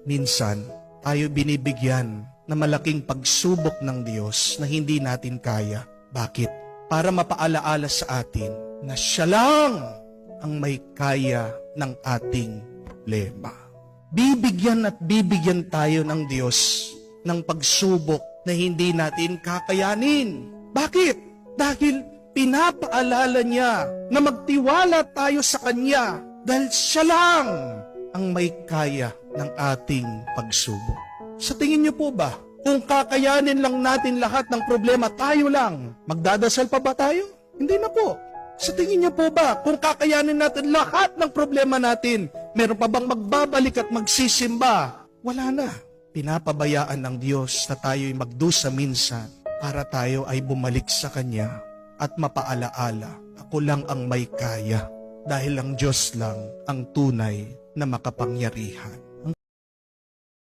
Minsan, tayo binibigyan na malaking pagsubok ng Diyos na hindi natin kaya. Bakit? Para mapaalaala sa atin na Siya lang ang may kaya ng ating problema. Bibigyan at bibigyan tayo ng Diyos ng pagsubok na hindi natin kakayanin. Bakit? Dahil pinapaalala niya na magtiwala tayo sa Kanya dahil Siya lang ang may kaya ng ating pagsubok. Sa tingin niyo po ba, kung kakayanin lang natin lahat ng problema tayo lang, magdadasal pa ba tayo? Hindi na po. Sa tingin niyo po ba, kung kakayanin natin lahat ng problema natin, meron pa bang magbabalik at magsisimba? Wala na. Pinapabayaan ng Diyos na tayo'y magdusa minsan para tayo ay bumalik sa Kanya at mapaalaala, ako lang ang may kaya dahil ang Diyos lang ang tunay na makapangyarihan.